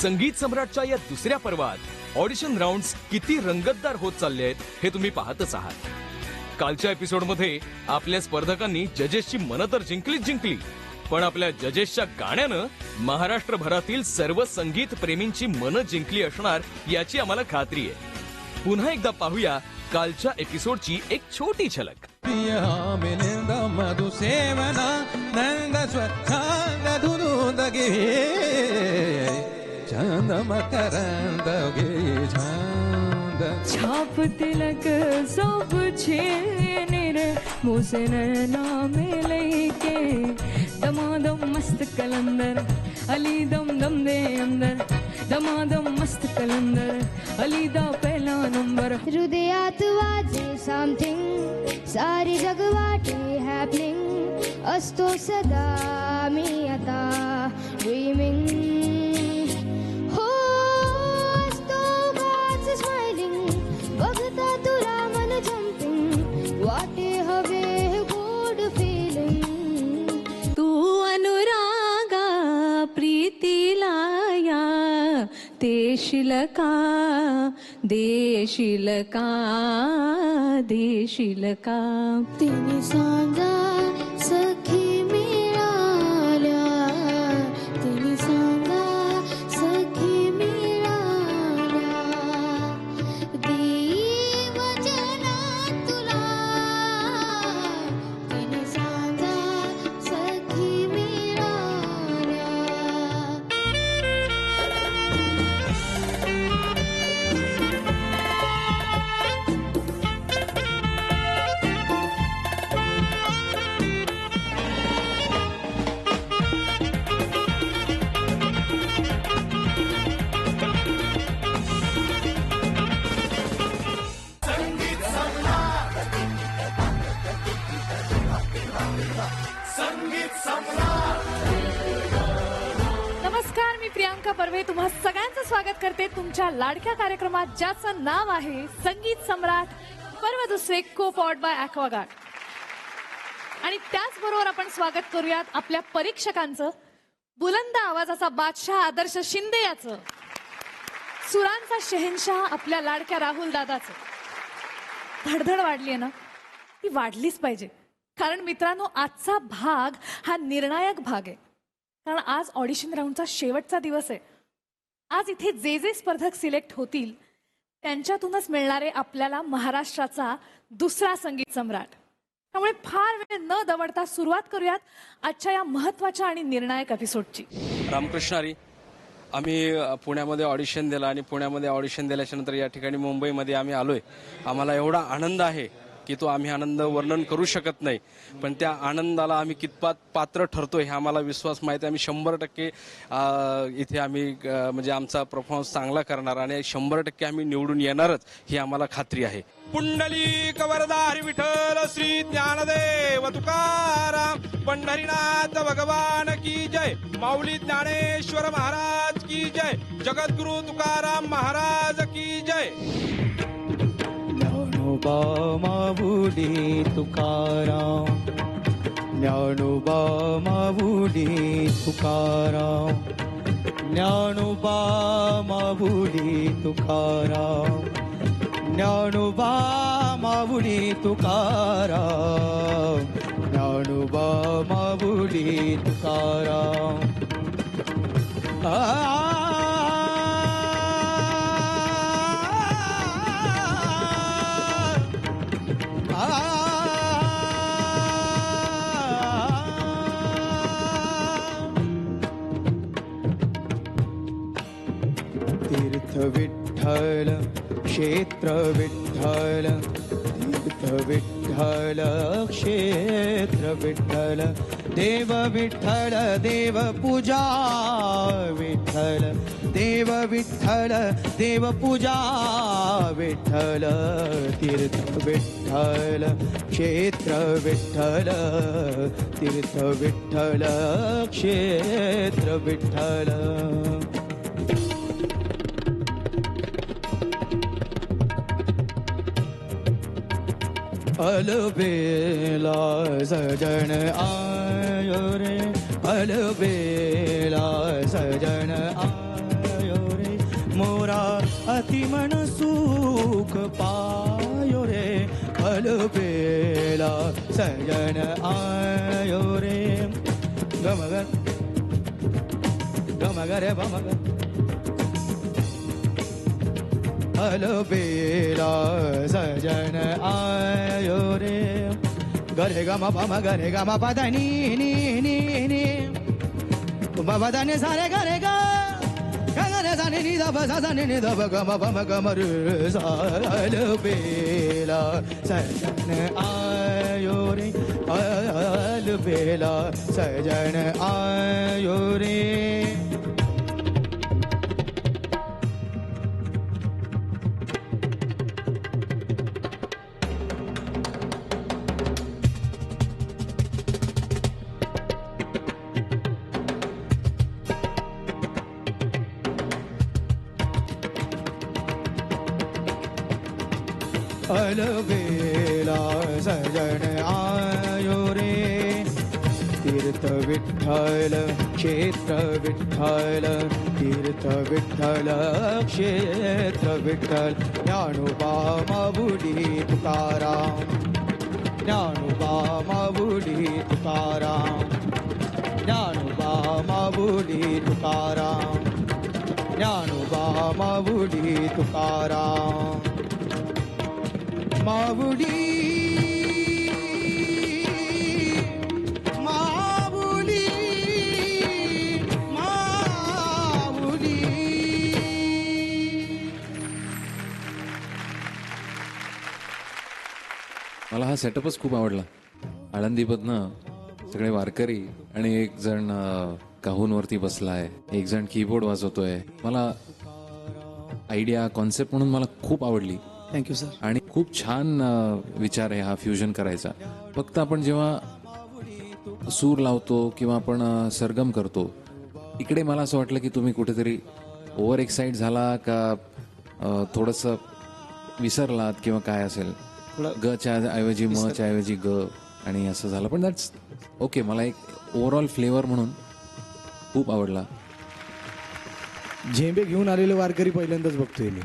संगीत सम्राटच्या या दुसऱ्या पर्वात ऑडिशन राउंड्स किती रंगतदार होत चालले आहेत हे तुम्ही पाहतच आहात. कालच्या एपिसोडमध्ये आपल्या स्पर्धकांनी जजेसची मनं तर जिंकली, पण आपल्या जजेसच्या गाण्यानं महाराष्ट्रभरातील सर्व संगीत प्रेमींची मनं जिंकली असणार याची आम्हाला खात्री आहे. पुन्हा एकदा पाहूया कालच्या एपिसोडची एक छोटी झलक. छाप तिलक सब छेने रे मुझसे नैना में लेके दमादम मस्त कलंदर अली दम दम दे अंदर दमादम मस्त कलंदर अली दा पहिला नंबर. हृदयात वाजे समथिंग सारी जग वाटे हॅपनिंग असतो सदा मी आता ड्रीमिंग हो असतो गाच स्माइलिंग बघता तुला मन जम्पिंग वाटे हवे गुड फिलिंग. तू अनुरागा प्रीतीला या देशील का देशील का देशील का. तिने सांगा सखी मिळाल्या तिने सांगा सखी मिळाल्या देव जना तुला तिने सांगा सखी मिळाल्या. नमस्कार, मी प्रियांका पर्वे तुम्हा सगळ्यांचं स्वागत करते तुमच्या लाडक्या कार्यक्रमात ज्याचं नाव आहे संगीत सम्राट पर्व दुसरे को पॉवर्ड बाय ॲक्वागार्ड. आणि त्याचबरोबर आपण स्वागत करूयात आपल्या परीक्षकांचं, बुलंद आवाजाचा बादशाह आदर्श शिंदे याचं, सुरांचा शहेनशाह आपल्या लाडक्या राहुल दादाचं. धडधड वाढली आहे ना, ती वाढलीच पाहिजे, कारण मित्रांनो आजचा भाग हा निर्णायक भाग आहे. कारण आज ऑडिशन राऊंडचा शेवटचा दिवस आहे. आज इथे जे जे स्पर्धक सिलेक्ट होतील त्यांच्यातूनच मिळणारे आपल्याला महाराष्ट्राचा दुसरा संगीत सम्राट. त्यामुळे फार वेळ न दवडता सुरुवात करूयात आजच्या या महत्त्वाच्या आणि निर्णायक एपिसोडची. रामकृष्ण हरी. आम्ही पुण्यामध्ये ऑडिशन दिलं आणि पुण्यामध्ये ऑडिशन दिल्याच्या नंतर या ठिकाणी मुंबईमध्ये आम्ही आलोय. आम्हाला एवढा आनंद आहे की तो आम्ही आनंद वर्णन करू शकत नाही, पण त्या आनंदाला आम्ही कितपत पात्र ठरतोय हे आम्हाला विश्वास माहिती आहे. आम्ही 100% इथे आम्ही म्हणजे आमचा परफॉर्मन्स चांगला करणार आणि 100% आम्ही निवडून येणारच ही आम्हाला खात्री आहे. पुंडलिक वरदारी विठ्ठल श्री ज्ञानदेव तुकाराम पंढरीनाथ भगवान की जय. माऊली ज्ञानेश्वर महाराज की जय. जगद्गुरु तुकाराम महाराज की जय. ज्ञानोबा माऊली तुकाराम ज्ञानोबा माऊली तुकाराम ज्ञानोबा माऊली तुकाराम ज्ञानोबा माऊली तुकाराम ज्ञानोबा माऊली तुकाराम. तीर्थ विठ्ठल क्षेत्र विठ्ठल तीर्थ विठ्ठल क्षेत्र विठ्ठल देव विठ्ठल देव पूजा विठ्ठल देव विठ्ठल देव पूजा विठ्ठल. तीर्थ विठ्ठल क्षेत्र विठ्ठल तीर्थ विठ्ठल क्षेत्र विठ्ठल. अलबेला सजन आयो रे अलबेला सजन आयो की मन सुख पायो रे अलबेला सजन आयो रे गम ग रे बम ग अलबेला सजन आयो रे गरे गम पम गरे गम पदनी नी नी नी बाबा दाने सारे गरे गा गरे साने नी दा बसा साने नी दा गम पम गम रे साल बेला सजन आयो रे अलबेला सजन आयो रे अलबेला सजन आयो रे तीर्थ विठ्ठल क्षेत्र विठ्ठल तीर्थ विठ्ठल क्षेत्र विठ्ठल ज्ञानोबा माऊली तुकाराम ज्ञानोबा माऊली तुकाराम ज्ञानोबा माऊली तुकाराम ज्ञानोबा माऊली तुकाराम माऊली माऊली माऊली मला हा सेटअपच खूप आवडला. आळंदीमधनं सगळे वारकरी आणि एक जण काहूनवरती बसलाय, एक जण कीबोर्ड वाजवतोय. मला आयडिया कॉन्सेप्ट म्हणून मला खूप आवडली. Thank you sir. आणि खूप छान विचार आहे हा फ्युजन करायचा. फक्त आपण जेव्हा सूर लावतो किंवा आपण सरगम करतो, इकडे मला असं वाटलं की तुम्ही कुठेतरी ओव्हर एक्साइट झाला का थोडंसं विसरलात किंवा काय असेल. गच्या ऐवजी मच्या ऐवजी ग आणि असं झालं. पण दॅट्स ओके. मला एक ओव्हरऑल फ्लेवर म्हणून खूप आवडला. झेंबे घेऊन आलेले वारकरी पहिल्यांदाच बघतोय मी,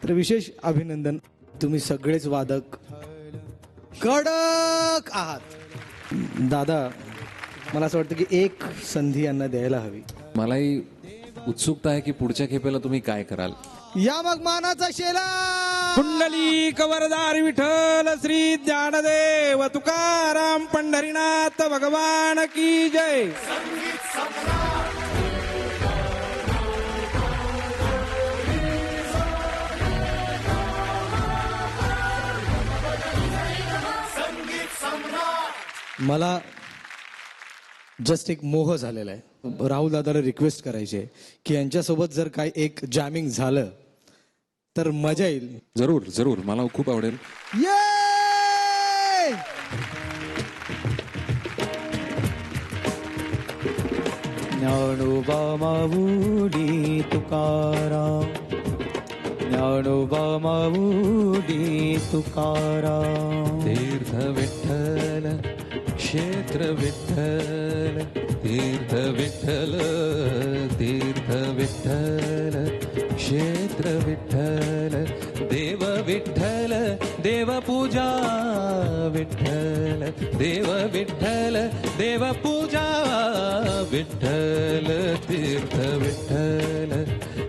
तर विशेष अभिनंदन. तुम्ही सगळेच वादक कडक आहात. दादा, मला असं वाटतं की एक संधी यांना द्यायला हवी. मलाही उत्सुकता आहे की पुढच्या खेपेला तुम्ही काय कराल. या मग मानाचा शेला. कुंडली कवरदार विठ्ठल श्री ज्ञानदेव तुकाराम पंढरीनाथ भगवान की जय. मला जस्ट एक मोह झालेला आहे. राहुल दादाला रिक्वेस्ट करायची आहे की यांच्यासोबत जर काय एक जॅमिंग झालं तर मजा येईल. जरूर जरूर, मला खूप आवडेल. ये ज्ञानोबा माऊली तुकाराम ज्ञानोबा माऊली तुकाराम. तीर्थ विठ्ठल क्षेत्र विठ्ठल तीर्थ विठ्ठल तीर्थ विठ्ठल क्षेत्र विठ्ठल देव विठ्ठल देवपूजा विठ्ठल देव विठ्ठल देवपूजा विठ्ठल तीर्थ विठ्ठल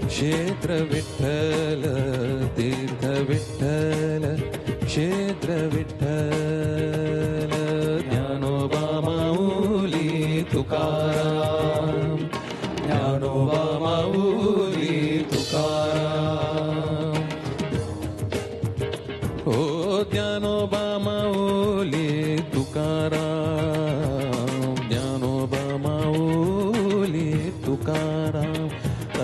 क्षेत्र विठ्ठल तीर्थ विठ्ठल क्षेत्र विठ्ठल. ज्ञानोबा माऊली तुकाराम ज्ञानोबा माऊली तुकाराम. हो ज्ञानोबा माऊली तुकाराम ज्ञानोबा माऊली तुकाराम.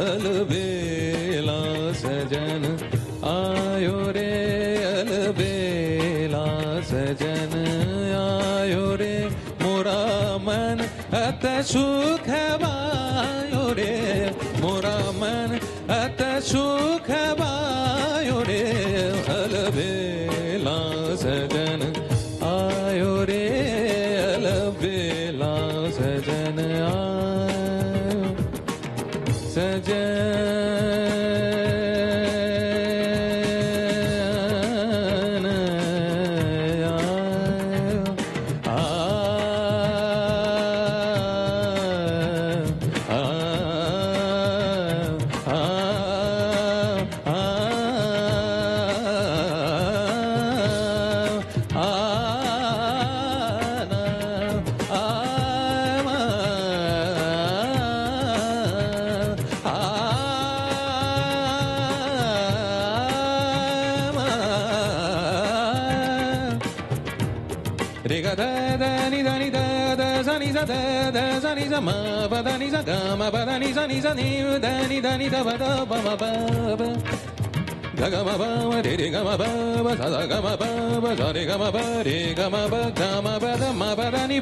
अलबेला सजन आयो रे अलबेला सजन आयो रे मोरा मन अत सुख बायो रे मोरा मन अत सुख बायो रे अलबेला सजन आयो रे अलबेला सजन आयो सजन सा नि सा ध ध सा नि सा म प ध नि सा ग म प ध नि सा नि ध नि ध नि ध प ध प म प प ग ग म प म रे रे ग म प प सा सा ग म प प सा रे ग म प रे ग म प ग म प ध म प ध नि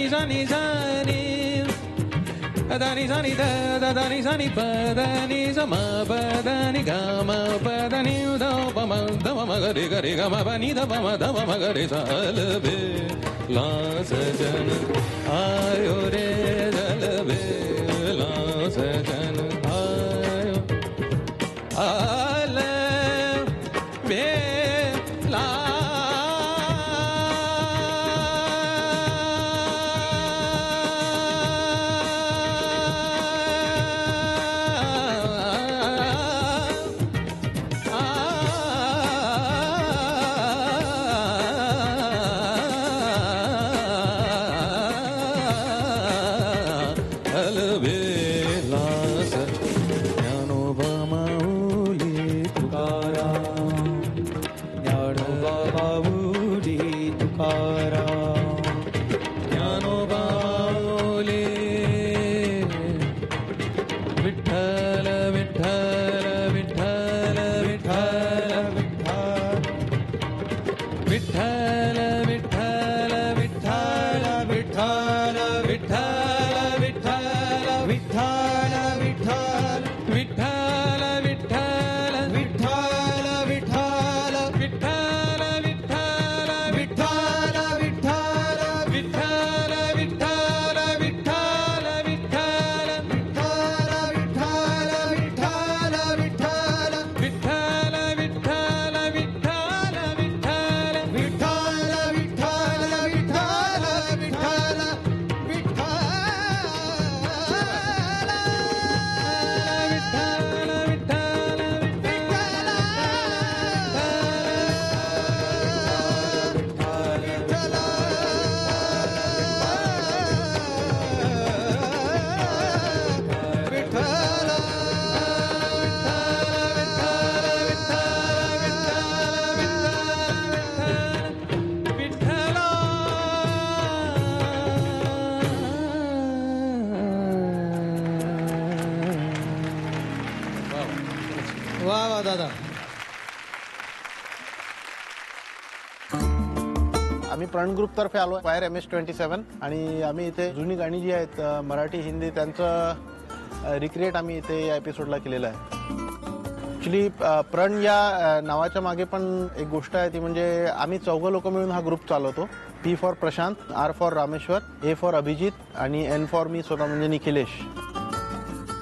सा नि ध नि सा नि ध ध ध नि सा नि प ध नि सा म प ध नि ग म प ध नि ध प म ध म ग रे ग म प नि ध प म ध म ग रे सा ल बे ला सजन आयो रे जल बे ला सजन आयो आल बे ला वा वा दादा. आम्ही प्रण ग्रुप तर्फे आलो फायर MS-27 आणि आम्ही इथे जुनी गाणी जी आहेत मराठी हिंदी त्यांचं रिक्रिएट आम्ही इथे या एपिसोडला केलेलं आहे. ॲक्च्युली प्रण या नावाच्या मागे पण एक गोष्ट आहे ती म्हणजे आम्ही 4 लोक मिळून हा ग्रुप चालवतो. P for Prashant, R for Rameshwar, A for Abhijit आणि N फॉर मी स्वतः म्हणजे निखिलेश.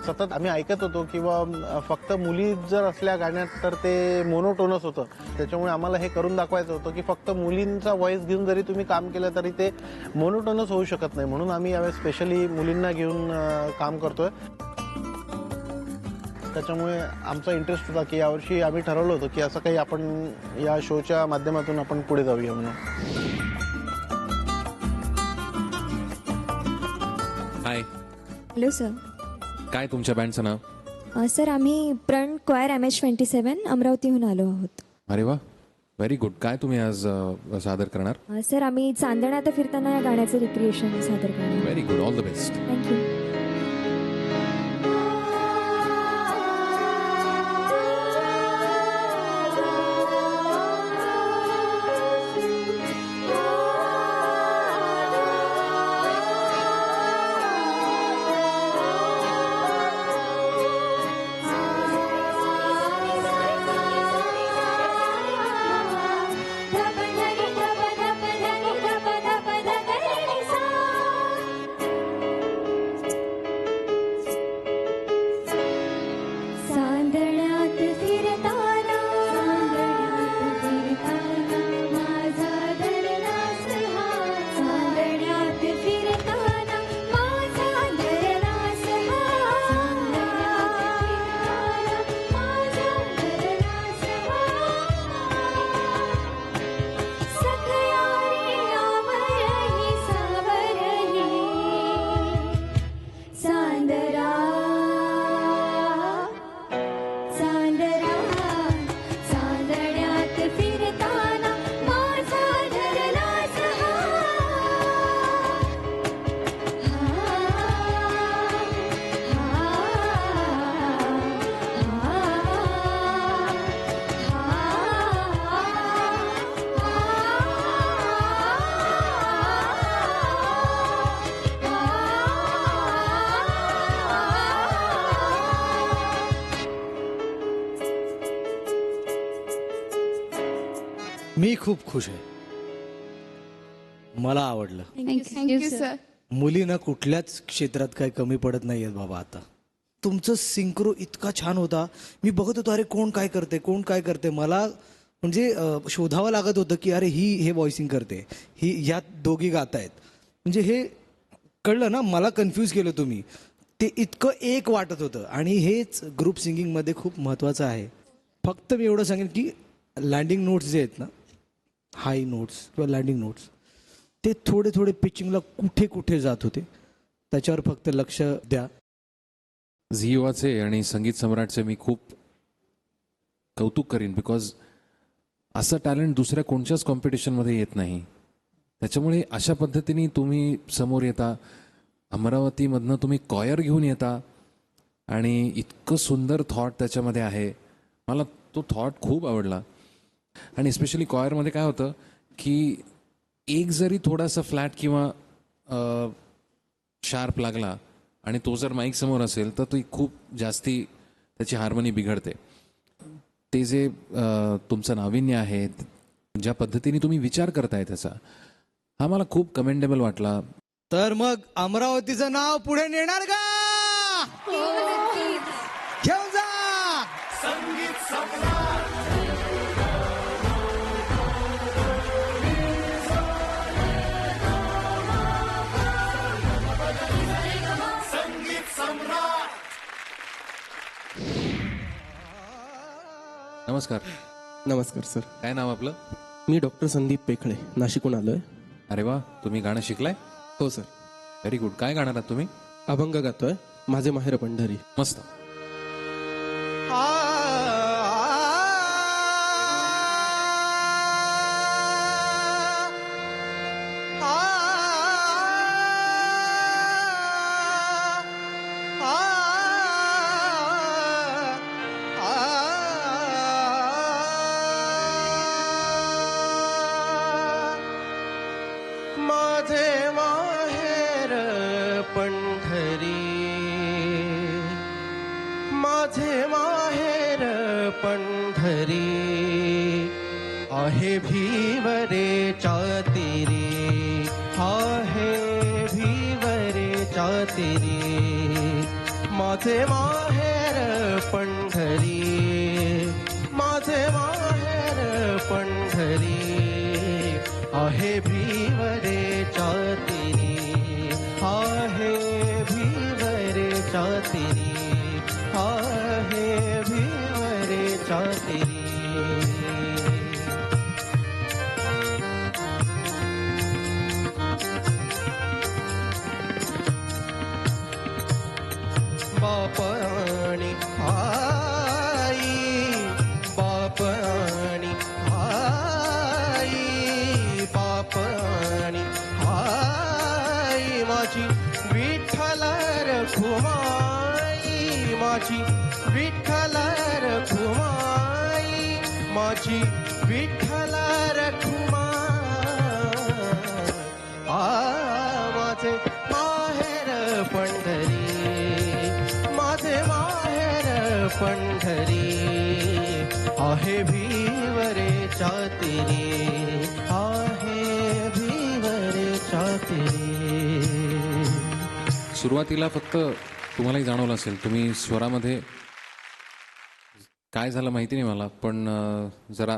सतत आम्ही ऐकत होतो किंवा फक्त मुली जर असल्या गाण्यात तर ते मोनोटोनस होतं. त्याच्यामुळे आम्हाला हे करून दाखवायचं होतं की फक्त मुलींचा व्हॉइस घेऊन जरी तुम्ही काम केलं तरी ते मोनोटोनस होऊ शकत नाही. म्हणून आम्ही यावेळेस स्पेशली मुलींना घेऊन काम करतोय. त्याच्यामुळे आमचा इंटरेस्ट होता की यावर्षी आम्ही ठरवलं होतं की असं काही आपण या शोच्या माध्यमातून आपण पुढे जाऊया म्हणून. हाय, हॅलो सर. काय तुमच्या बँडचं नाव? सर आम्ही प्रण क्वायर MS-27 अमरावतीहून आलो आहोत. अरे वा, व्हेरी गुड. काय तुम्ही आज सादर करणार? सर आम्ही चांदण्यात फिरताना या गाण्याचं रिक्रिएशन सादर करणार. Very good, all the best. Thank you. मी खूप खुश आहे. मला आवडलं. Thank you sir. मुली ना कुठल्याच क्षेत्रात काही कमी पडत नाहीयेत बाबा आता. तुमचं सिंक्रो इतका छान होता. मी बघत होतो अरे कोण काय करते. मला म्हणजे शोधावं लागत होतं की अरे ही हे व्हॉइसिंग करते, ही ह्यात दोघी गातायत. म्हणजे हे कळलं ना, मला कन्फ्यूज केलं तुम्ही. ते इतकं एक वाटत होतं आणि हेच ग्रुप सिंगिंगमध्ये खूप महत्त्वाचं आहे. फक्त मी एवढं सांगेन की लँडिंग नोट्स जे आहेत ना, हाय नोट्स किंवा लँडिंग नोट्स, ते थोडे पिचिंगला कुठे जात होते, त्याच्यावर फक्त लक्ष द्या. झी युवाचे आणि संगीत सम्राटचे मी खूप कौतुक करीन, बिकॉज असं टॅलेंट दुसऱ्या कोणत्याच कॉम्पिटिशनमध्ये येत नाही. त्याच्यामुळे अशा पद्धतीने तुम्ही समोर येता, अमरावतीमधनं तुम्ही कॉयर घेऊन येता आणि इतकं सुंदर थॉट त्याच्यामध्ये आहे. मला तो थॉट खूप आवडला. आणि स्पेशली कॉयरमध्ये काय होतं की एक जरी थोडासा फ्लॅट किंवा शार्प लागला आणि तो जर माईक समोर असेल तर ती खूप जास्ती त्याची हार्मनी बिघडते. ते जे तुमचं नाविन्य आहे, ज्या पद्धतीने तुम्ही विचार करताय त्याचा, हा मला खूप कमेंडेबल वाटला. तर मग अमरावतीचं नाव पुढे नेणार का? घेऊन जा. नमस्कार. नमस्कार सर. काय नाव आपलं? मी डॉक्टर संदीप पेखळे, नाशिकहून आलोय. अरे वा, तुम्ही गाणं शिकलाय? हो सर. Very good. काय गाणार आहात तुम्ही? अभंग गातोय, माझे माहेर पंढरी. मस्त. माझे माहेर पंढरी, माझे माहेर पंढरी, आहे भीवरे चातिरी, आहे भीवरे चातिरी. माझे माहेर पंढरी, माझे माहेर पंढरी, आहे भीवरे चातिरी, आहे भीवरे चातिरी, आहे भीवरे चातिरी. बाप आणि आई, बाप आणि आई, बाप आणि आई, माझी विठ्ठल रखुमाई, माझी विठ्ठल रखुमाई, माझी विठ्ठल रखुमाई. माझे माहेर पंढरी, माझे माहेर पंढरी, आहे भीवरे चातिरी, आहे भीवरे चातिरी. सुरुवातीला फक्त तुम्हालाही जाणवलं असेल, तुम्ही स्वरामध्ये काय झालं माहिती नाही मला, पण जरा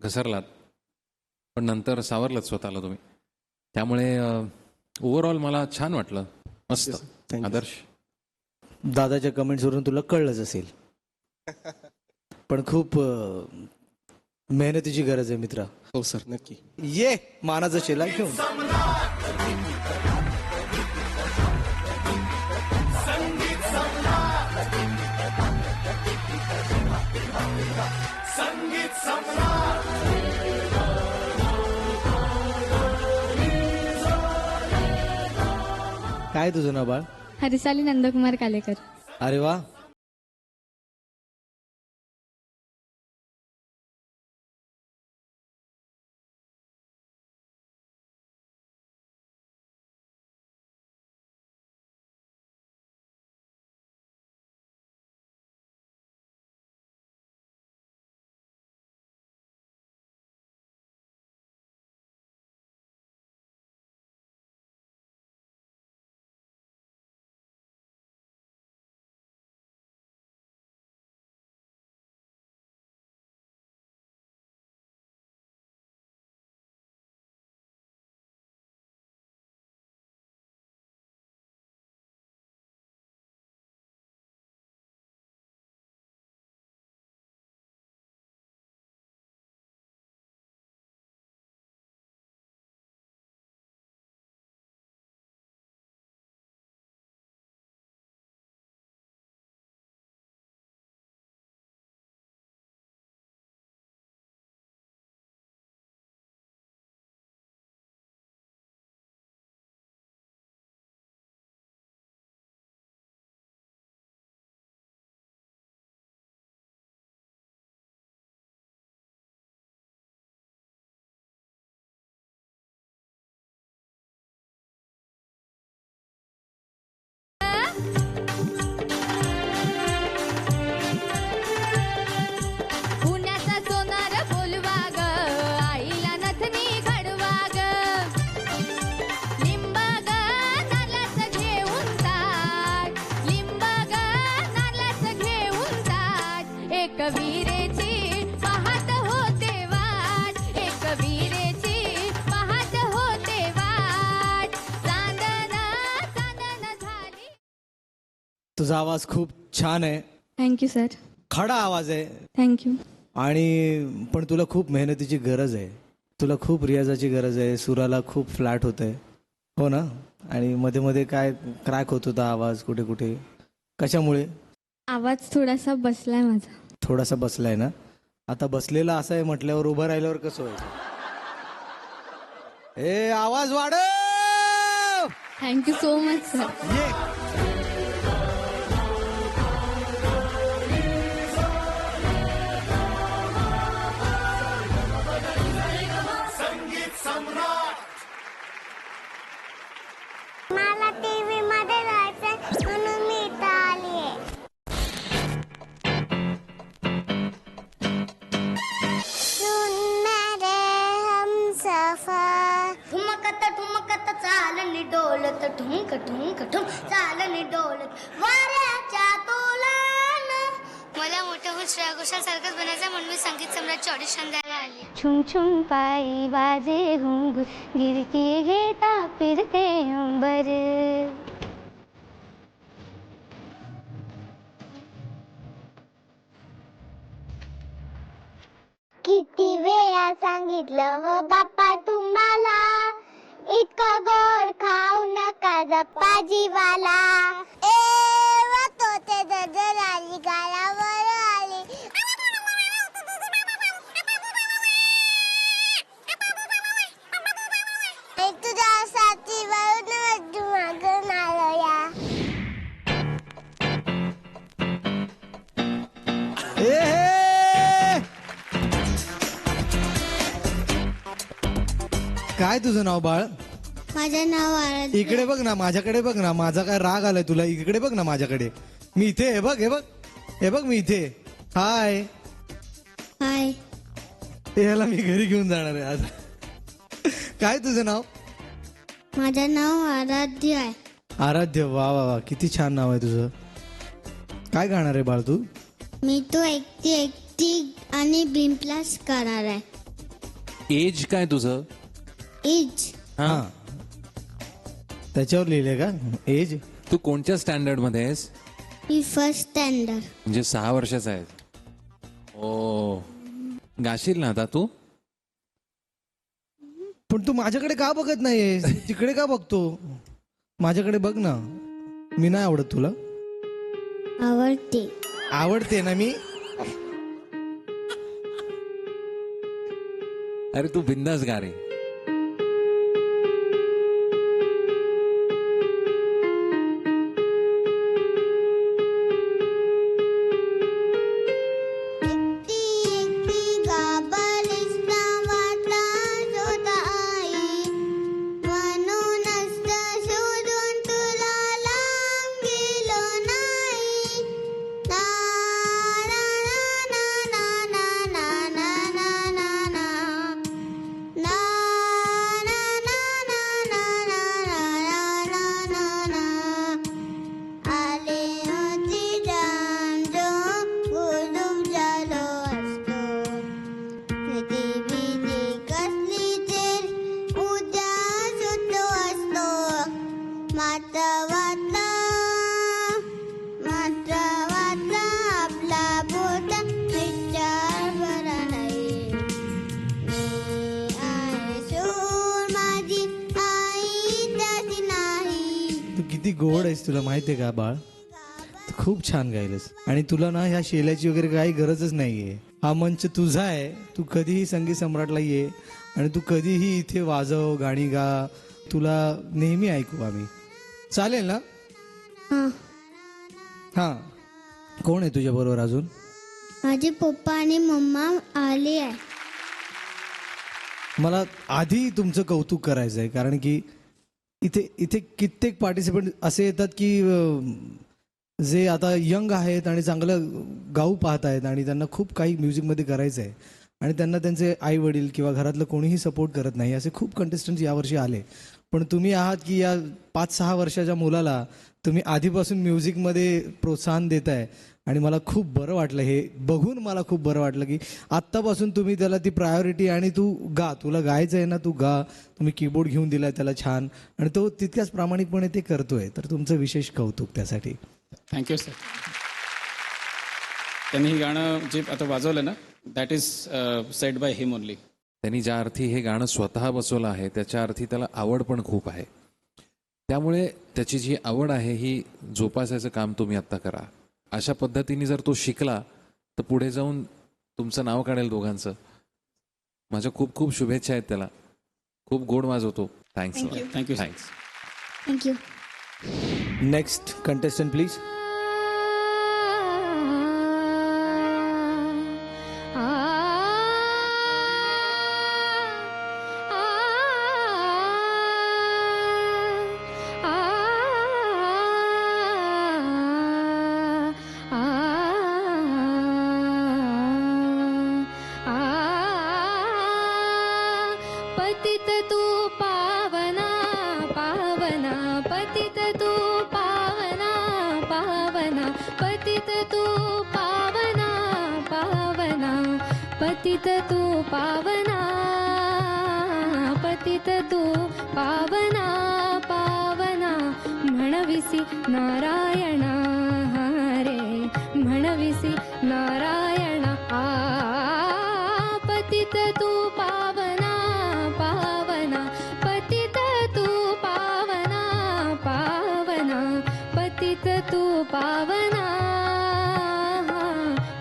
घसरलात, पण नंतर सावरलात स्वतःला तुम्ही. त्यामुळे ओव्हरऑल मला छान वाटलं. मस्त. आदर्श, दादाच्या कमेंट्सवरून तुला कळलंच असेल, पण खूप मेहनतीची गरज आहे मित्रा. हो सर, नक्की. ये मानाचा शेला घेऊन. काय तुझं नाव बाळ? हरिसाली नंदकुमार कालेकर. अरे वा, तुझा आवाज खूप छान आहे, थँक्यू सर. खडा आवाज आहे. थँक्यू. आणि पण तुला खूप मेहनतीची गरज आहे, तुला खूप रियाजाची गरज आहे. सुराला खूप फ्लॅट होत आहे, हो ना? आणि मध्ये मध्ये काय क्रॅक होत होता आवाज कुठे कुठे, कशामुळे? आवाज थोडासा बसलाय माझा. थोडासा बसलाय ना. आता बसलेला असा आहे म्हटल्यावर उभं राहिल्यावर कसं व्हायचं? ए आवाज वाढव. Thank you so much sir. ये. मला टीव्ही मध्ये जायचंय म्हणून मी इथं आलीये. सुन मेरे हमसफर ठुमकत चालनी डोलत ठुमक ठुमक ठुम चालनी डोलत वाऱ्याच्या तोलानं. मला मोठं होऊन श्रेया घोषालसारखंच बनायचं म्हणून मी संगीत सम्राटची ऑडिशन द्यायला आली. छुम छुम पायी बाजे घुंगूर गिरकी घेता फिरते अंबर. किती वेळा सांगितलं हो बाप्पा तुम्हाला, इतकं गोड खाऊ नका जप्पा जीवाला. तोते जर आली गालावर आली. तुझ्या साथीवरून मागून आलो या. काय तुझं नाव बाळ? माझं नाव आराध्य. इकडे बघ ना, माझ्याकडे बघ ना. माझा काय राग आलाय तुला? इकडे बघ ना माझ्याकडे. मी इथे हे बघ, हे बघ, हे बघ मी इथे. हाय. हाय. याला मी घरी घेऊन जाणार आहे आज. काय तुझं नाव? माझं नाव आराध्य आहे. आराध्य. वा वा वा, किती छान नाव आहे तुझं. काय गाणार आहे बाळ तू? मी तो एकटी आणि बिम्प्लास करणार आहे. एज काय तुझं? एज हा, त्याच्यावर लिहिले का एज? तू कोणत्या स्टँडर्ड मध्ये आहेस? मी फर्स्ट स्टँडर्ड. म्हणजे 6 वर्षाचा आहे. ओ, गाशील ना आता तू? पण तू माझ्याकडे का बघत नाहीयेस? तिकडे का बघतो? माझ्याकडे बघ ना. मी नाही आवडत तुला? आवडते. आवडते ना मी. अरे तू बिंदास गा रे. किती गोड आहेस, तुला माहितीये का बाळ? तू खूप छान गायलस. आणि तुला ना ह्या शेल्याची वगैरे काही गरजच नाहीये. हा मंच तुझा आहे. तू कधीही संगीत सम्राटला ये आणि तू कधीही इथे वाजव, गाणी गा. तुला नेहमी ऐकू आम्ही. चालेल ना? हा. कोण आहे तुझ्या बरोबर अजून? माझे पप्पा आणि मम्मा आले आहे. मला आधी तुमचं कौतुक करायचं आहे, कारण की इथे कित्येक पार्टिसिपंट असे येतात की जे आता यंग आहेत आणि चांगलं गाऊ पाहत आहेत आणि त्यांना खूप काही म्युझिकमध्ये करायचं आहे आणि त्यांना त्यांचे आई वडील किंवा घरातलं कोणीही सपोर्ट करत नाही. असे खूप कंटेस्टंट्स यावर्षी आले. पण तुम्ही आहात की या 5-6 वर्षाच्या मुलाला तुम्ही आधीपासून म्युझिकमध्ये प्रोत्साहन देताय आणि मला खूप बरं वाटलं. हे बघून मला खूप बरं वाटलं की आत्तापासून तुम्ही त्याला ती प्रायोरिटी आणि तू गा, तुला गायचं आहे ना, तू गा. तुम्ही कीबोर्ड घेऊन दिलाय त्याला छान आणि तो तितक्याच प्रामाणिकपणे ते करतोय. तर तुमचं विशेष कौतुक त्यासाठी. Thank you sir. त्यांनी हे गाणं जे आता वाजवलं ना, that is sed by him only. त्यांनी ज्या अर्थी हे गाणं स्वतः बसवलं आहे त्याच्या अर्थी त्याला आवड पण खूप आहे. त्यामुळे त्याची जी आवड आहे ही जोपासायचं काम तुम्ही आत्ता करा. अशा पद्धतीने जर तो शिकला तर पुढे जाऊन तुमचं नाव काढेल दोघांचं. माझ्या खूप खूप शुभेच्छा आहेत त्याला. खूप गोड वाजवतो. Thanks. Thank you. Thanks. Thank you. Next contestant please. पतित तू पावना पावना, पतित तू पावना पावना, पतित तू पावना पावना, पतित तू पावना, पतित तू पावना पावना, म्हणविसी नारायणा हरे, म्हणविसी नारायणा. पतित तू पावना पावना, पतित तू पावना पावना, पतित तू पावना,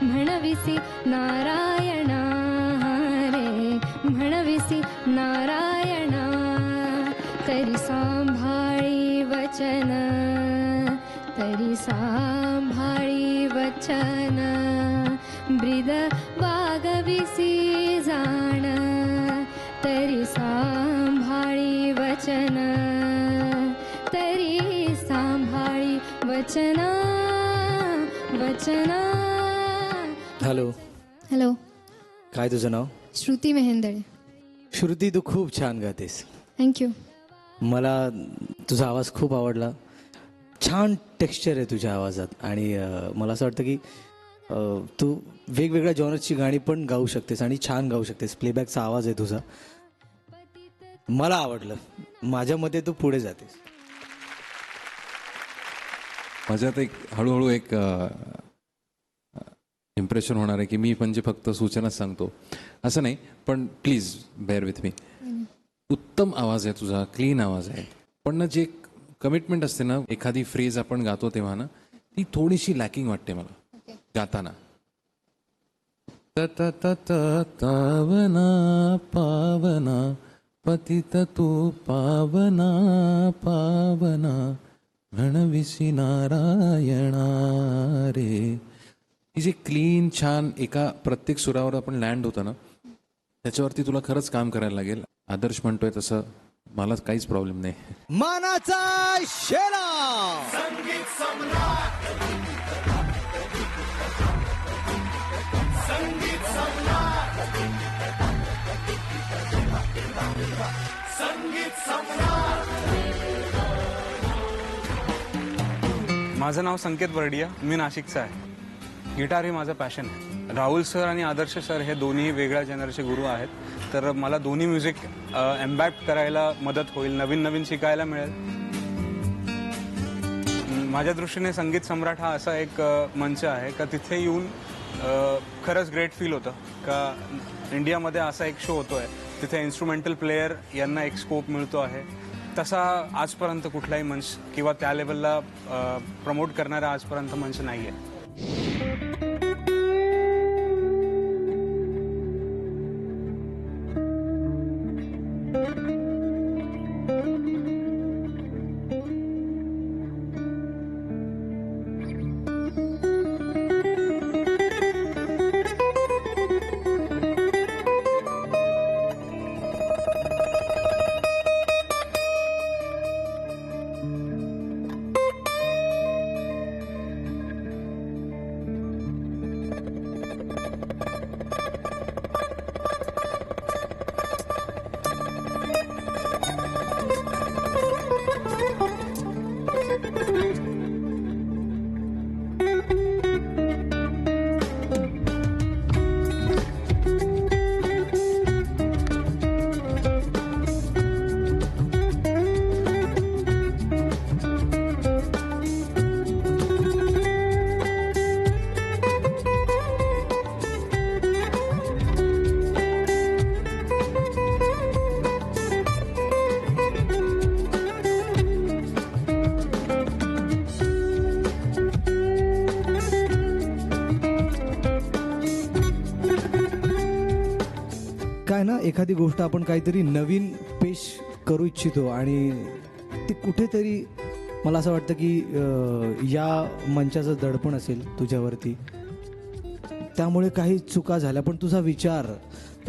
म्हणविसी नारायणा हरे, म्हणविसी नारायणा. तरी सांभाळी वचन, तरी सांभाळी वचन, ब्रीद वागविसी जाण, तरी सांभाळी वचन, तरी सांभाळी वचन वचन. हॅलो. हॅलो. काय तुझं नाव? श्रुती मेहेंदळे. श्रुती, तू खूप छान गातेस. थँक्यू. मला तुझा आवाज खूप आवडला. छान टेक्स्चर आहे तुझ्या आवाजात आणि मला असं वाटतं की तू वेगवेगळ्या जॉनर्सची गाणी पण गाऊ शकतेस आणि छान गाऊ शकतेस. प्लेबॅकचा आवाज आहे तुझा, मला आवडलं. माझ्या मते तू पुढे जातेस. माझ्यात एक हळूहळू एक इम्प्रेशन होणार आहे की मी म्हणजे फक्त सूचनाच सांगतो असं नाही, पण प्लीज बेअर विथ मी. उत्तम आवाज आहे तुझा, क्लीन आवाज आहे, पण ना जे कमिटमेंट असते ना, एखादी फ्रेज आपण गातो तेव्हा ना ती थोडीशी लॅकिंग वाटते मला गाताना. तावना पावना, पतित तू पावना पावना, म्हणविसी नारायणा रे. ही जी क्लीन छान एका प्रत्येक सुरावर आपण लँड होतं ना, त्याच्यावरती तुला खरंच काम करायला लागेल. आदर्श म्हणतोय तसं मला काहीच प्रॉब्लेम नाही. मानाचा शेरा. संगीत सम्राट, संगीत सम्राट, संगीत सम्राट. माझं नाव संकेत बर्डिया, मी नाशिकचा आहे. गिटार हे माझं पॅशन आहे. राहुल सर आणि आदर्श सर हे दोन्ही वेगळ्या जनरचे गुरु आहेत, तर मला दोन्ही म्युझिक एम्बॅक्ट करायला मदत होईल, नवीन नवीन शिकायला मिळेल. माझ्या दृष्टीने संगीत सम्राट हा असा एक मंच आहे का तिथे येऊन खरंच ग्रेट फील होतं का इंडियामध्ये असा एक शो होतोय, तिथे इन्स्ट्रुमेंटल प्लेयर यांना एक स्कोप मिळतो आहे. तसा आजपर्यंत कुठलाही मंच किंवा त्या लेवलला प्रमोट करणारा आजपर्यंत मंच नाही आहे. एखादी गोष्ट आपण काहीतरी नवीन पेश करू इच्छितो आणि ती कुठेतरी मला असं वाटतं की या मंचाचं दडपण असेल तुझ्यावरती, त्यामुळे काही चुका झाल्या. पण तुझा विचार,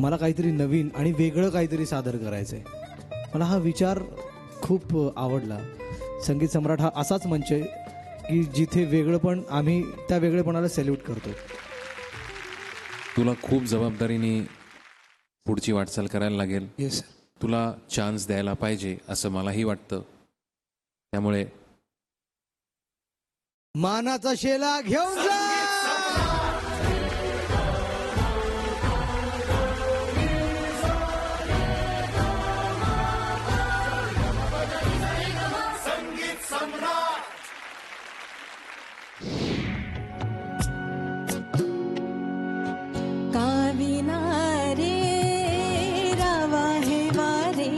मला काहीतरी नवीन आणि वेगळं काहीतरी सादर करायचं आहे, मला हा विचार खूप आवडला. संगीत सम्राट हा असाच मंच आहे की जिथे वेगळंपण, आम्ही त्या वेगळेपणाला सॅल्यूट करतो. तुला खूप जबाबदारीने पुढची वाटचाल करायला लागेल. येस, तुला चान्स द्यायला पाहिजे असं मलाही वाटतं. त्यामुळे मानाचा शेला घेऊन जा. संगीत सम्राट. काविना रे रावा हे वारे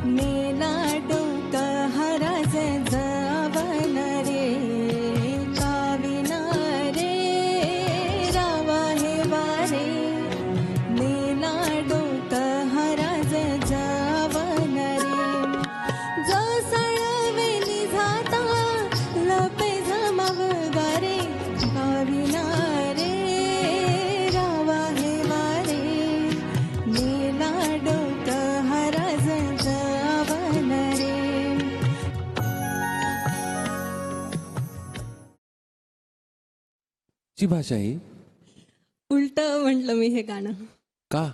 मेला डोक हराज जावन रे. काविना रे रावा हे वारे मेला डोक हराज जावन रे. जो सळवेली जाता लपे जमाव गारे. काविना रे रावा हे वारे मेला डोक हराज जावन रे. ची भाषा ही उलट म्हटलं मी हे गाणं. का?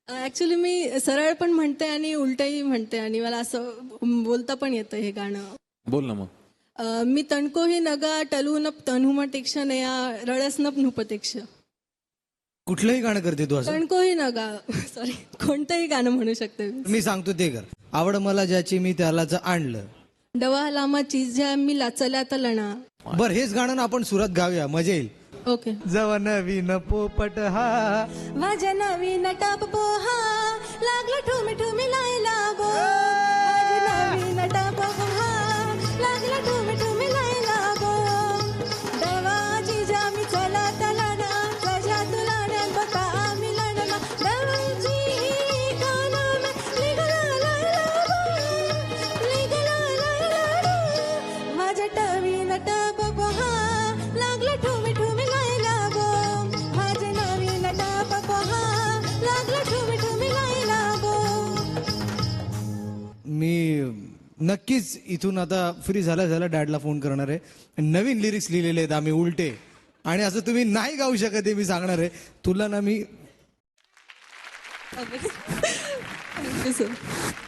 ऍक्च्युली मी सरळ पण म्हणते आणि उलटही म्हणते आणि मला असं बोलता पण येतं हे गाणं. बोल ना मग. मी तणको ही नगा टलू न तन्हुमटेक्ष नया रळस न नुपतेक्ष. कुठलंही गाणं करते तू असं? तणको ही नगा सॉरी, कोणतंही गाणं म्हणू शकते मी. मी सांगतो ते कर. आवड मला ज्याची मी त्यालाच आणलं. डवा लामा चिझ्या मी लाचल्या तलणा. बर, हेच गाणं ना आपण सुरात गाऊया, मजा येईल. ओके. जव नवीन पोपट हा माझ्या नवीन टाप पोहा लागला ठुमी ठुमी लायला गो. माझ्या नवीन टाप पोहा लागला ठुमी ठुमी लायला गो. डवाची जामी चला तलाना तुझ्या तुला बका आम्ही लढला. डवाची काना में निघला लायला गो, निघला लायला गो. माझ्या नवीन टाप पोहा लागला ठुमी ठुमी लायला गो. माझ्या नवीन टाप पोहा लागला ठुमी ठुमी लायला गो. मी नक्कीच इथून आता फ्री झाल्या डॅडला फोन करणार आहे. नवीन लिरिक्स लिहिलेले आहेत आम्ही उलटे, आणि असं तुम्ही नाही गाऊ शकत हे मी सांगणार आहे तुला ना. मी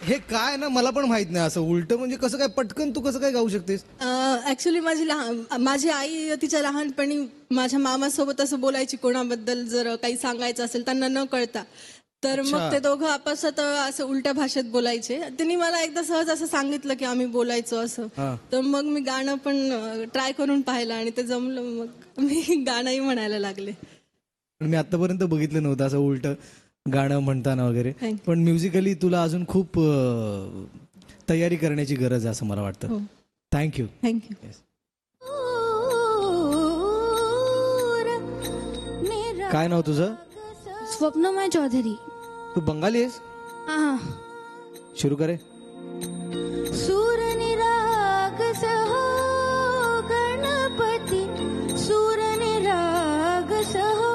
हे काय ना, मला पण माहित नाही असं उलट म्हणजे कसं काय पटकन तू कसं काय गाऊ शकतेस. ऍक्च्युली माझी आई तिच्या लहानपणी माझ्या मामासोबत असं बोलायची कोणाबद्दल जर काही सांगायचं असेल त्यांना न कळता, तर मग अच्छा. ते दोघं आपसात असं उलट्या भाषेत बोलायचे. त्यांनी मला एकदा सहज असं सांगितलं की आम्ही बोलायचो असं. हा. तर मग मी गाणं पण ट्राय करून पाहिलं आणि ते जमलं, मग मी गाणंही म्हणायला लागले. मी आतापर्यंत बघितलं नव्हतं असं उलट गाणं म्हणताना वगैरे. पण म्युझिकली तुला अजून खूप तयारी करण्याची गरज आहे असं मला वाटतं. थँक्यू. थँक्यू. काय नाव तुझं? स्वप्नमय चौधरी. तू बंगाली आहेस? हाँ. सुरू करे. सूर निराग सहो गणपती, सूर निराग सहो.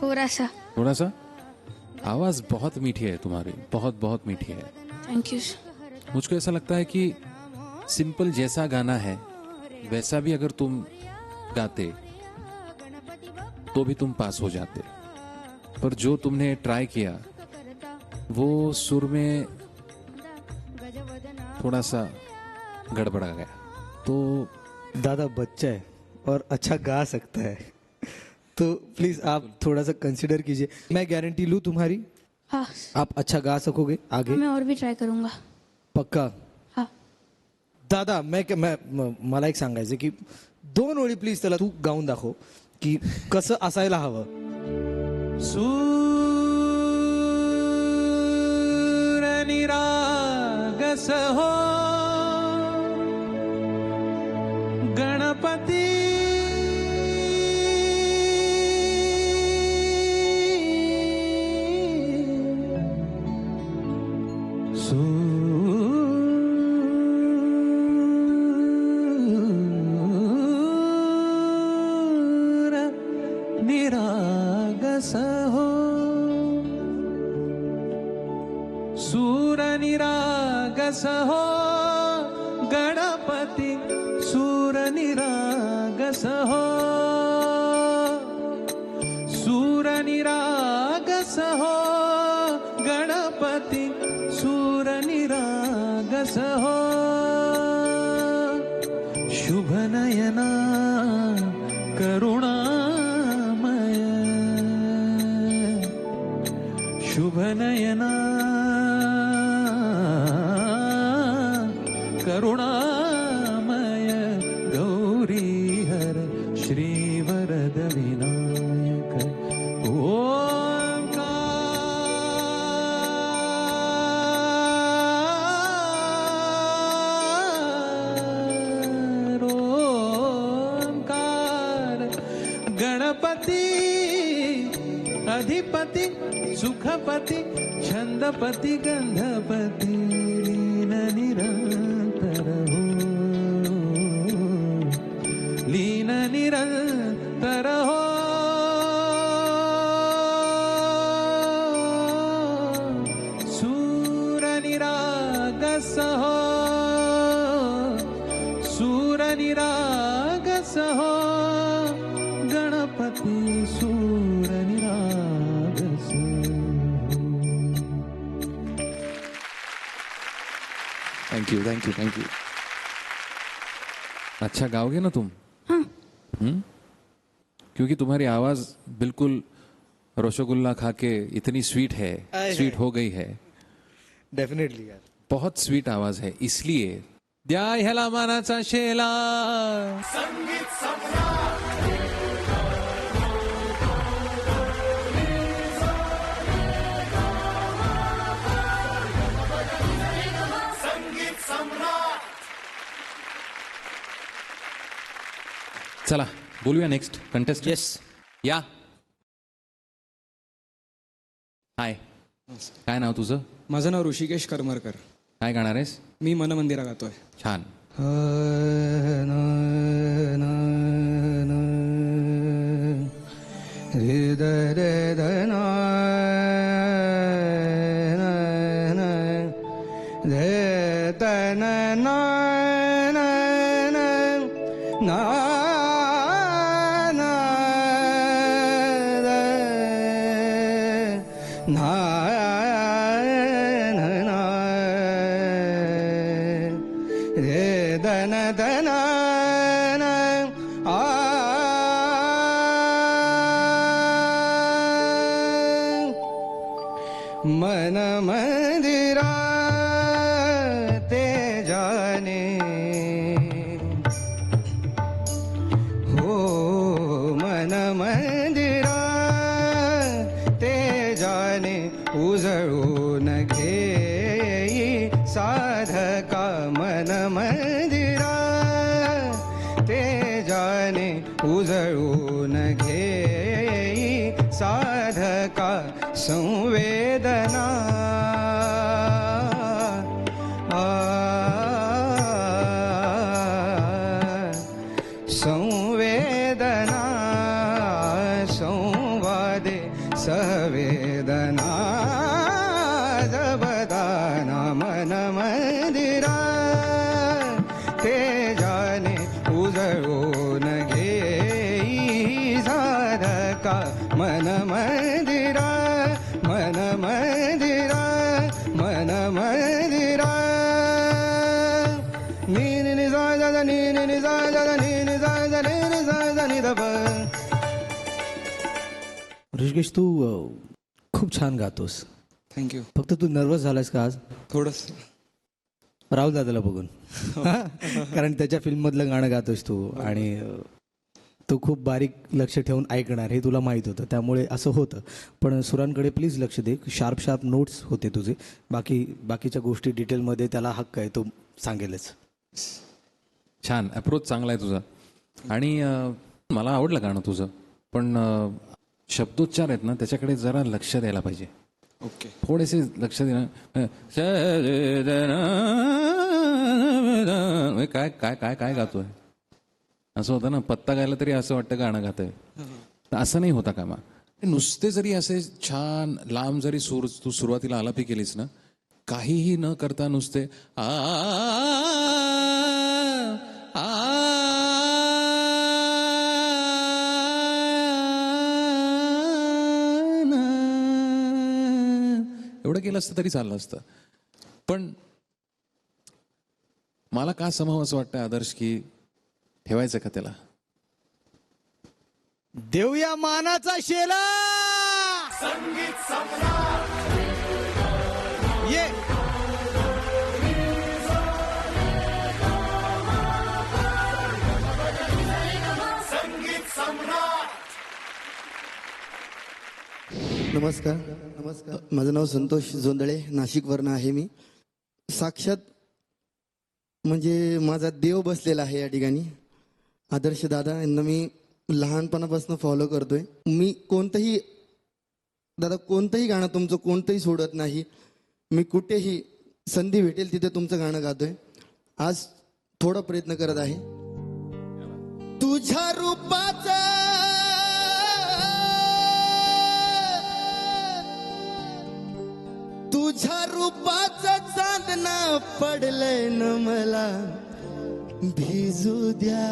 थोड़ा सा. थोड़ा सा. आवाज बहुत मीठी है तुम्हारी, बहुत बहुत मीठी है. Thank you. मुझको ऐसा लगता है कि सिंपल जैसा गाना है वैसा भी अगर तुम गाते तो भी तुम पास हो जाते, पर जो तुमने ट्राई किया वो सुर में थोड़ा सा गड़बड़ा गया. तो दादा बच्चा है और अच्छा गा सकता है, तो प्लीज आप थोड़ा सा कंसिडर कीजिए. मैं गारंटी लूं तुम्हारी, हाँ. आप अच्छा गा सकोगे आगे. मैं और भी ट्राय करूंगा. पक्का. हाँ. दादा मला एक सांगायचं की 2 ओळी प्लीज त्याला तू गाऊन दाखव की कसं असायला हवं. निरागस हो गणपती सूर निरागस हो सूर निरागस हो गणपती सूर निरागस हो सूर निरागस हो गणपती सूर निरागस हो शुभ नयना करुणामय शुभ नयना करुणामय गौरी हर श्रीवरद विनायक ओंकार गणपती अधिपती सुखपती छंदपती गंधपती लीन निरंतर हो लीन निरंतर हो सूर निरागस हो सूर निरागस हो गणपती सूर निरागस हो. Thank you thank you thank you. अच्छा गाओगे ना तुम? हाँ. क्योंकि तुम्हारी आवाज बिल्कुल रसगुल्ला खा के इतनी स्वीट है, स्वीट हो गई है. डेफिनेटली यार, बहुत स्वीट आवाज है, इसलिए द्या ह्याला मानाचा शेला. संगीत सम्राट संगीत सम्राट. चला बोलूया नेक्स्ट कंटेस्ट. येस. या. हाय, काय नाव तुझं? माझं नाव ऋषिकेश करमरकर. काय गाणार आहेस? मी मनमंदिरा गातोय. छान. मन मंदिरा ते जाने हो मन मंदिरा ते जाने उजळून घेई साधका मन मंदिरा ते जाने उजळून घेई साधका संवेदना संवेदना संवादे ऋषिकेश तू खूप छान गातोस. थँक्यू. फक्त तू नर्वस झालास का आज? थोडंस. राहुल दादाला बघून. कारण त्याच्या फिल्ममधलं गाणं गातोस तू आणि तो खूप बारीक लक्ष ठेवून ऐकणार हे तुला माहीत होतं, त्यामुळे असं होतं. पण सुरांकडे प्लीज लक्ष दे. शार्प शार्प नोट्स होते तुझे. बाकीच्या गोष्टी डिटेलमध्ये त्याला हक्क आहे, तो सांगेलच. छान अप्रोच चांगला आहे तुझा आणि मला आवडलं गाणं तुझं, पण शब्दोच्चार आहेत ना त्याच्याकडे जरा लक्ष द्यायला पाहिजे. ओके. थोडेसे लक्ष देणं. काय काय काय काय गातोय असं होतं ना. पत्ता गायला तरी असं वाटतं गाणं गातंय. असं नाही होता कामा. नुसते जरी असे छान लांब जरी सूर तू सुरुवातीला आलापी केलीस ना, काहीही न करता नुसते आ एवढं केलं असतं तरी चाललं असतं. पण मला का समाव असं वाटतं आदर्श की ठेवायचं का त्याला? देऊया मानाचा शेला. संगीत सम्राट ये संगीत सम्राट. नमस्कार. माझं नाव संतोष जोंधळे, नाशिकवरनं आहे मी. साक्षात म्हणजे माझा देव बसलेला आहे या ठिकाणी. आदर्श दादा यांना मी लहानपणापासून फॉलो करतोय. मी कोणतंही गाणं तुमचं कोणतंही सोडत नाही. मी कुठेही संधी भेटेल तिथे तुमचं गाणं गातोय. आज थोडा प्रयत्न करत आहे. तुझ्या रूपाचा चांदणा पडलंय न मला भिजू द्या.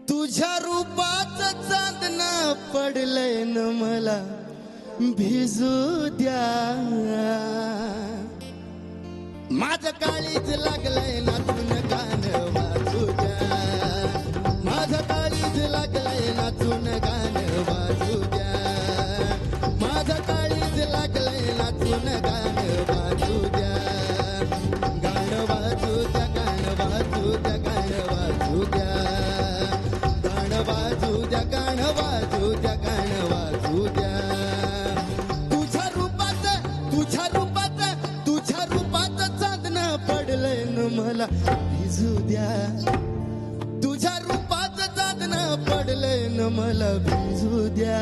तुझ्या रूपाचा चांदणा पडलंय न मला भिजू द्या. माझं काळीज लागलंय नाचून गाणं वाजू द्या. माझं काळीज लागलंय नाचून गाणं वाजू द्या. माझं काळीज लागलंय नाचून गाणं वाजू द्या. गाणं वाजू द्या, गाणं वाजू द्या, गाणं वाजू द्या. गाणं वाजू द्या, गाणं वाजू द्या, गाणं वाजू द्या. तुझ्या रूपाचं चांदणं पडलंय न मला भिजू द्या. तुझ्या रूपाचं चांदणं पडलंय न मला भिजू द्या.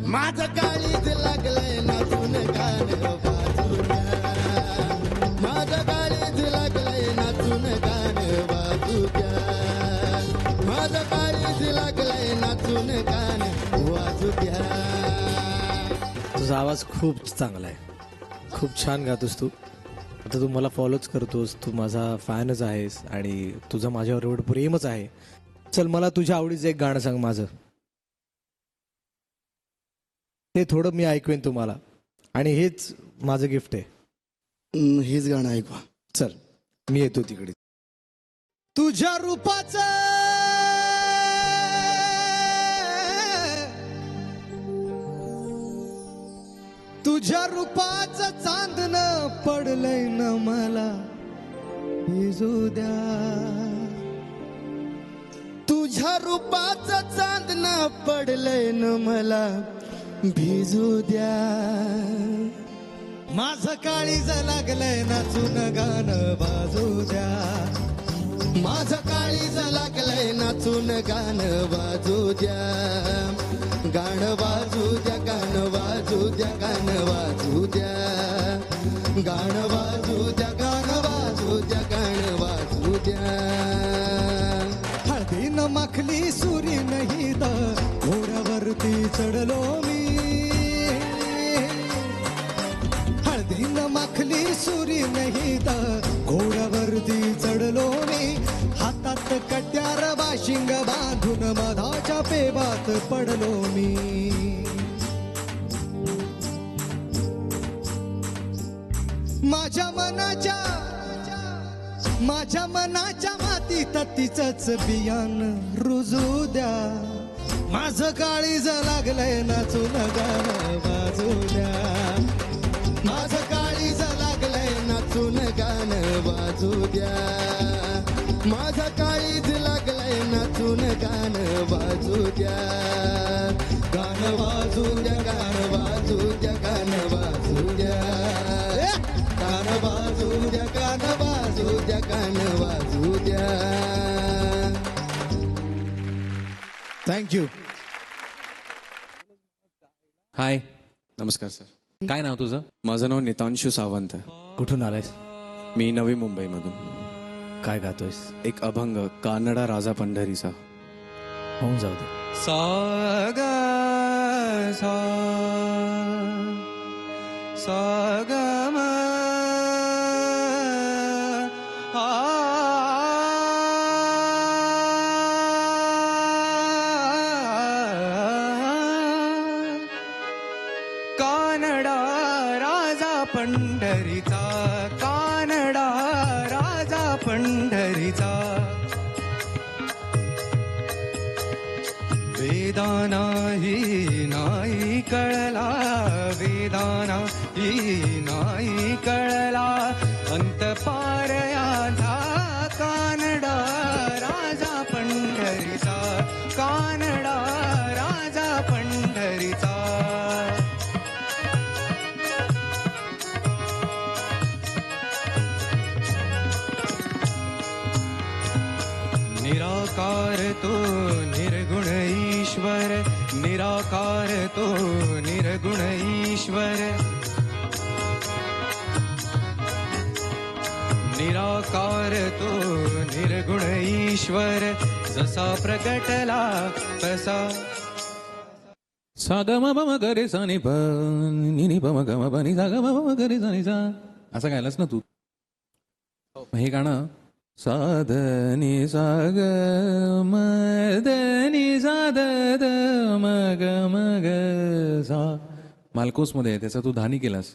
माझं काळीज लागलंय नाचून गाणं वाजू द्या. माझं काळीज लागलंय नाचून गाणं वाजू द्या. माझं काळीज लागलंय नाचून गाणं वाजू द्या. तुझा आवाज खूप चांगला आहे. खूप छान गातोस तू. आता तू मला फॉलोच करतोस, तू माझा फॅनच आहेस आणि तुझं माझ्यावर एवढं प्रेमच आहे. चल मला तुझ्या आवडीचं एक गाणं सांग माझं. ते थोडं मी ऐकवेन तुम्हाला आणि हेच माझं गिफ्ट आहे. हेच गाणं ऐकवा. चल मी येतो तिकडे. तुझ्या रूपाचं चांदणं पडलंय न मला भिजू द्या. तुझ्या रूपाचं चांदणं पडलंय न मला भिजू द्या. माझं काळीज लागलंय नाचून गाणं वाजू द्या. माझं काळीज लागलंय नाचून गाणं वाजू द्या. गाणं वाजू द्या, गाणं वाजू द्या, गाणं वाजू द्या. गाणं वाजू द्या, गाणं वाजू द्या, गाणं वाजू द्या. हळदीनं माखली सुरी नाही द घोड्यावरती चढलो मी. हळदीनं माखली सुरी नाही द घोड्यावरती चढलो मी. हातात कट्यार बाशिंग बांधून मधाच्या पेवात पडलो मी. माझ्या मनाच्या मातीत तिचंच बियाण रुजू द्या. माझं काळीज लागलंय नाचून गाणं वाजू द्या माझं काळीज लागलंय नाचून गाणं वाजू द्या माझं काळीज लागलंय नाचून गाणं वाजू द्या गाणं वाजू द्या गाणं वाजू द्या गाणं वाजू द्या गाणं वाजू द्या गाणं वाजू द्या गाणं वाजू द्या थँक्यू. हाय, नमस्कार सर. काय नाव तुझं? माझं नाव नितांशु सावंत आहे. कुठून आलायस? मी नवी मुंबईमधून. काय गातोयस? एक अभंग कानडा राजा पंढरीचा. होऊन जाऊ दे. सा ग सा सा ग म कानडा राजा पंढरीचा कानडा राजा पंढरीचा वेदानाही नाही कळला वेदानाही नाही कळला अंत पार आला कानडा राजा पंढरीचा कानडा राजा पंढरीचा निराकार तो निर्गुण ईश्वर निराकार तो निर्गुण ईश्वर निराकार तो निर्गुण ईश्वर जसा प्रकटला तसा सा ग म प म ग रे सा नि प नि नि प म ग म प नि सा ग म प म ग रे सा नि सा असं गायलास ना तू. हे गाणं साधनी साग मदनी साध मग मग सा मालकोस मध्ये आहे, त्याचा तू धानी केलास.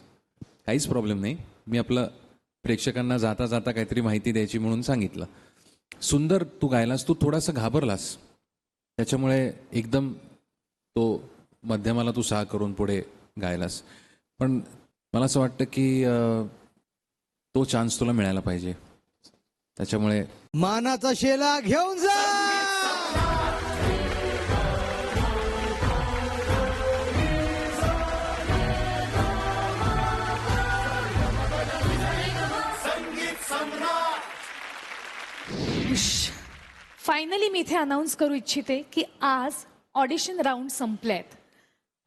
काहीच प्रॉब्लेम नाही. मी आपलं प्रेक्षकांना जाता जाता काहीतरी माहिती द्यायची म्हणून सांगितलं. सुंदर तू गायलास. तू थोडासा घाबरलास, त्याच्यामुळे एकदम तो मध्यमाला तू सा करून पुढे गायलास. पण मला असं वाटतं की तो चान्स तुला मिळायला पाहिजे. त्याच्यामुळे मानाचा शेला घेऊन जा. फायनली मी इथे अनाऊन्स करू इच्छिते की आज ऑडिशन राऊंड संपले आहेत.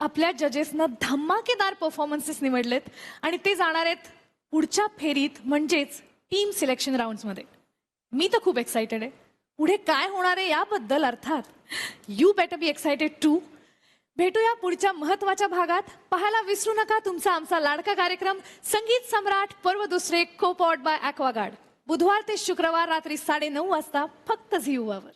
आपल्या जजेसनं धमाकेदार परफॉर्मन्सेस निवडलेत आणि ते जाणार आहेत पुढच्या फेरीत म्हणजेच टीम सिलेक्शन राऊंड्समध्ये. मी तर खूप एक्सायटेड आहे. पुढे काय होणार आहे याबद्दल अर्थात you better be excited to. भेटूया पुढच्या महत्वाच्या भागात. पाहायला विसरू नका तुमचा आमचा लाडका कार्यक्रम संगीत सम्राट पर्व दुसरे को पॉवर्ड बाय ॲक्वागार्ड. बुधवार ते शुक्रवार रात्री 9:30 वाजता फक्त झी युवावर.